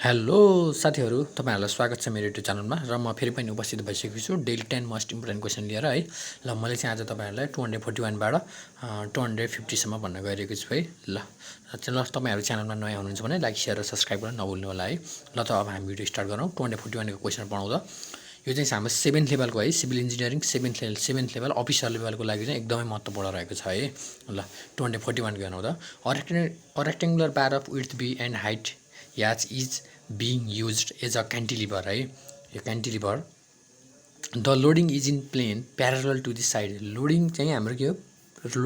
Hello साथीहरु तपाईहरुलाई स्वागत छ मेरो युट्युब च्यानलमा र म फेरि पनि उपस्थित भइसकेको छु डेली 10 मोस्ट इम्पोर्टेन्ट क्वेशन लिएर है ल मैले चाहिँ आज तपाईहरुलाई 241 बाट 250 सम्म भन्न गइरहेको छु है ल तपाईहरु च्यानलमा नयाँ हुनुहुन्छ भने लाइक शेयर र सब्स्क्राइब गर्न नभुल्नु होला है ल त अब हामी भिडियो स्टार्ट गरौँ 241 को क्वेशन पढाउँदा यो चाहिँ हाम्रो 7th लेभलको है civil engineering 7th level officer लेभलको लागि चाहिँ एकदमै महत्त्वपूर्ण रहेको छ है ल 241 को हेर्नु त a rectangular bar of width b and height याच is being used as a cantilever है यो cantilever the loading is in plane parallel to the side loading चाहिँ हाम्रो के हो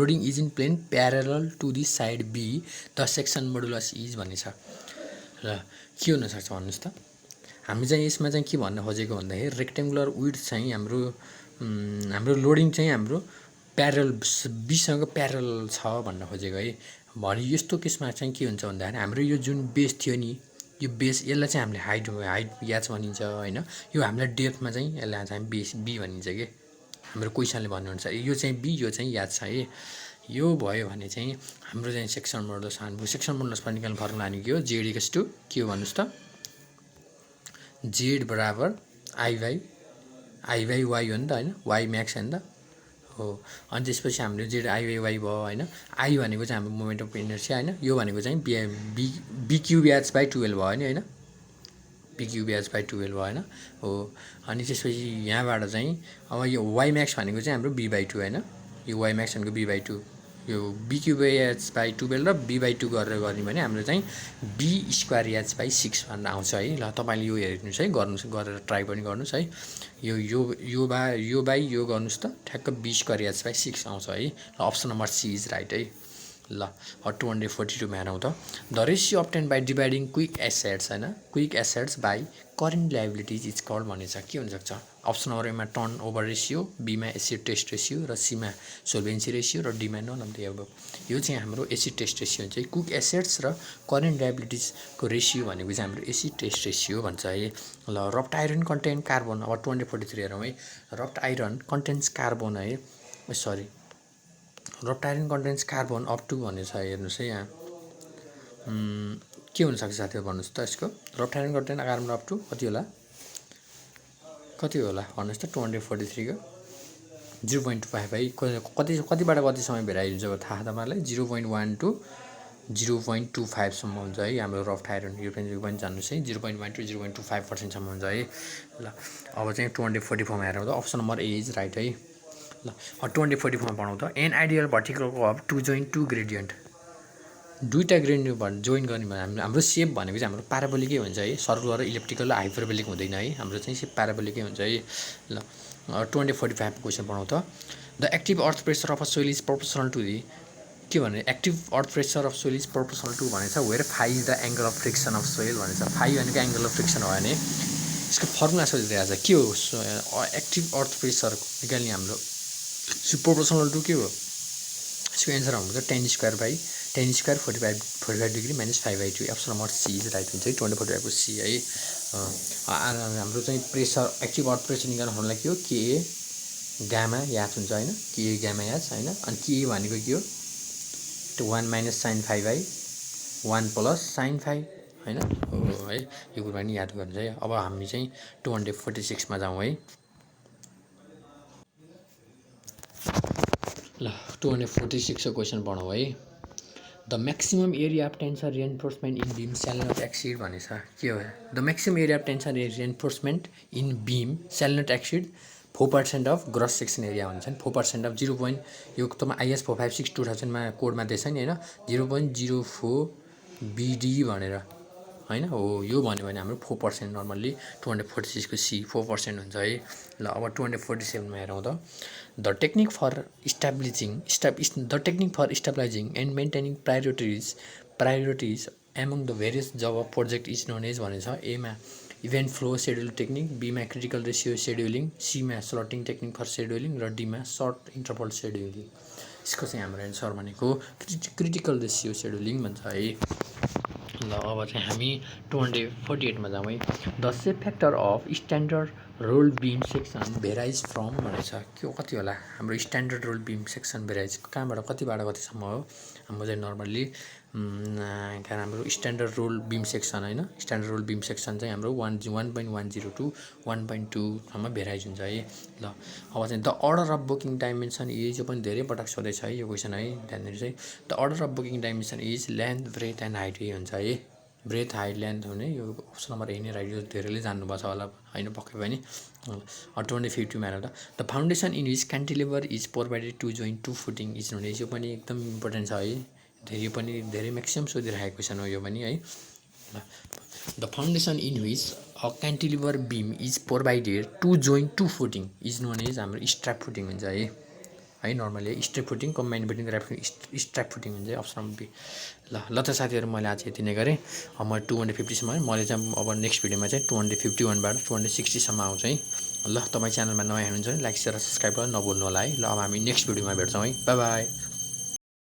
loading is in plane parallel to the side b the section modulus is भन्ने छ र के हुन सक्छ भन्नुस् त हामी चाहिँ यसमा चाहिँ के भन्न खोजेको भन्दाखेरि रेक्टेंगुलर विड्थ चाहिँ हाम्रो लोडिङ चाहिँ हाम्रो प्यारल b सँग प्यारल छ भन्न खोजेको है भने यस्तो केसमा चाहिँ के हुन्छ भन्दाखेरि हाम्रो यो जुन बेस थियो नि यो बेस यसलाई चाहिँ हामीले हाइट याच भनिन्छ हैन यो हामीलाई डेप्थमा चाहिँ यसलाई चाहिँ बेस b भनिन्छ के हाम्रो क्वेशनले भन्नुहुन्छ यो चाहिँ b यो चाहिँ याच छ है यो भयो भने चाहिँ हाम्रो चाहिँ सेक्सन मोडुलस हाम्रो सेक्सन मोडुलस पनि निकाल्ने फर्मुला अनि के हो z = के हो भन्नुस् त z बराबर i by y हो नि त हैन y max हैन त हो अनि त्यसपछि हामीले z i by y भयो हैन i भनेको चाहिँ हाम्रो मोमेन्ट अफ इनर्शिया हैन यो भनेको चाहिँ b क्यूब h by 12 भयो नि हैन b क्यूब h by 12 भयो हैन हो अनि त्यसपछि यहाँबाट चाहिँ अब यो y max भनेको चाहिँ हाम्रो b by 2 हैन यो y max भनेको b by 2 यो b क्यूब h by 12 र b by 2 गरेर गर्ने भने हाम्रो चाहिँ b स्क्वायर h by 6 भनेर आउँछ है ल तपाईले यो हेर्नुस् है गर्नुस् गरेर ट्राई पनि गर्नुस् है यो बाइ यो गर्नुस् त ठ्याक्क b स्क्वायर h by 6 आउँछ है ल option number C is right है ल 242 मा हेरौँ त the ratio obtained by dividing quick assets हैन quick assets by current liabilities is called भनिन्छ के हुन सक्छ अप्सन नम्बर ए मा टर्न ओभर रेशियो बी मा एसिड टेस्ट रेशियो र सी मा सोल्भेन्सी रेशियो र डी मा नन अफ द अबभ यो चाहिँ हाम्रो एसिड टेस्ट रेशियो हुन्छ क्विक एसेट्स र करेन्ट लायबिलिटीज को रेशियो भनेको चाहिँ हाम्रो एसिड टेस्ट रेशियो भन्छ है ल रफ्ट आइरन कन्टेन्ट कार्बन अब 243 हेरौँ है रफ्ट आइरन कन्टेन्ट्स कार्बन है sorry wrought iron contents carbon up to भन्ने छ हेर्नुस् है यहाँ के हुन सक्छ साथीहरु भन्नुस् त यसको wrought iron content carbon up to कति होला भन्नुस् त 243 को 0.25 है कतिबाट कतिसम्म भेराइ हुन्छ थाहा तपाईहरुलाई 0.1 टु 0.25 सम्म हुन्छ है हाम्रो रफ्ट आइरन यो पनि जान्नुस् है 0.1 टु 0.25% सम्म हुन्छ है ल अब चाहिँ 244 मा हेरौँ त option number A is right है ल 244 मा पढौँ त an ideal vertical curve to join two gradient दुईटा ग्रेडियन्ट जोइन गर्ने भने हाम्रो शेप भनेको चाहिँ हाम्रो प्याराबोलिकै हुन्छ है सर्कुलर र इलिप्टिकल र हाइपरबोलिक हुँदैन है हाम्रो चाहिँ शेप प्याराबोलिकै हुन्छ है ल 245 क्वेशन पढौँ त the active earth pressure of a soil is proportional to the के भने active earth pressure of soil is proportional to भनेछ where phi is the angle of friction of soil भनेछ फाइ भनेको एंगल अफ फ्रिक्सन हो भने यसको formula सोधिरहेको छ के हो एक्टिभ अर्थ प्रेसर निकाल्ने हाम्रो प्रोपोर्सनल टु के हो यसको एन्सर हुन्छ 10 square 45 degree minus 5/2 option number C is right हुन्छ 245 को सी है हाम्रो चाहिँ प्रेसर एक्टिभ अर्थ प्रेसर निकाल्न फर्मुला के हो के गामा याच हुन्छ हैन के गामा याच हैन अनि के भनेको के हो 1 माइनस sin 5/1 प्लस sin 5 हैन हो है यो कुरा पनि याद गर्नुस् है अब हामी चाहिँ 246 मा जाउँ है ल 246 को क्वेशन पढौँ है the maximum area of tension reinforcement in beam shall not exceed भनेछ के हो the maximum area of tension reinforcement in beam shall not exceed 4% of gross section area भन्छ नि 4% अफ 0. यो तपाईँ IS 456 2000 मा कोडमा दिएछ नि हैन 0.04 BD भनेर हैन हो यो भन्यो भने हाम्रो 4% नर्मली 246 को सी 4% हुन्छ है ल अब 247 मा हेरौँ त the technique for stabilising and maintaining priorities among the various job of project is known as भनेछ ए मा event flow schedule technique B मा क्रिटिकल रेशियो शेड्युलिङ सी मा स्लटिङ टेक्निक फर शेड्युलिङ र डी मा सर्ट इन्टरभल शेड्युलिङ यसको चाहिँ हाम्रो answer भनेको क्रिटिकल रेशियो शेड्युलिङ भन्छ है ल अब चाहिँ हामी 248 मा जाउँ है द shape factor of standard roll beam section varies from भनेको छ के कति होला हाम्रो standard roll beam section varies कहाँबाट कतिसम्म हो हाम्रो चाहिँ नर्मल्ली हाम्रो स्ट्यान्डर्ड रोल बिम सेक्सन होइन स्ट्यान्डर्ड रोल बिम सेक्सन चाहिँ हाम्रो 1.10 टु 1.2सम्म भेराइज हुन्छ है ल अब चाहिँ the order of booking dimension is यो पनि धेरै पटक सोधेछ है यो क्वेसन है ध्यान दिनुहोस् है the order of booking dimension is length breadth and white हुन्छ है ब्रेथ हाइट लेन्थ हुने यो अप्सन नम्बर ए नै राइट यो धेरैले जान्नुपर्छ होला होइन पक्कै पनि 2050 manner the foundation in which cantilever is provided to join two footing is हुने यो पनि एकदम इम्पोर्टेन्ट छ है यो पनि धेरै म्याक्सिमम् सोधिरहेको क्वेसन हो यो पनि है the foundation in which a cantilever beam is provided to join two footing is known as हाम्रो स्ट्र्याप फुटिङ हुन्छ है normally strap footing combined building strap footing हुन्छ अप्सन बी ल त साथीहरू मैले आज यति नै गरेँ म 250सम्म मैले चाहिँ अब नेक्स्ट भिडियोमा चाहिँ 251बाट 260सम्म आउँछ है ल तपाईँ च्यानलमा नयाँ हुनुहुन्छ भने लाइक सेयर र सब्सक्राइब गर्न नभुल्नु होला है ल अब हामी नेक्स्ट भिडियोमा भेट्छौँ है बाई बाई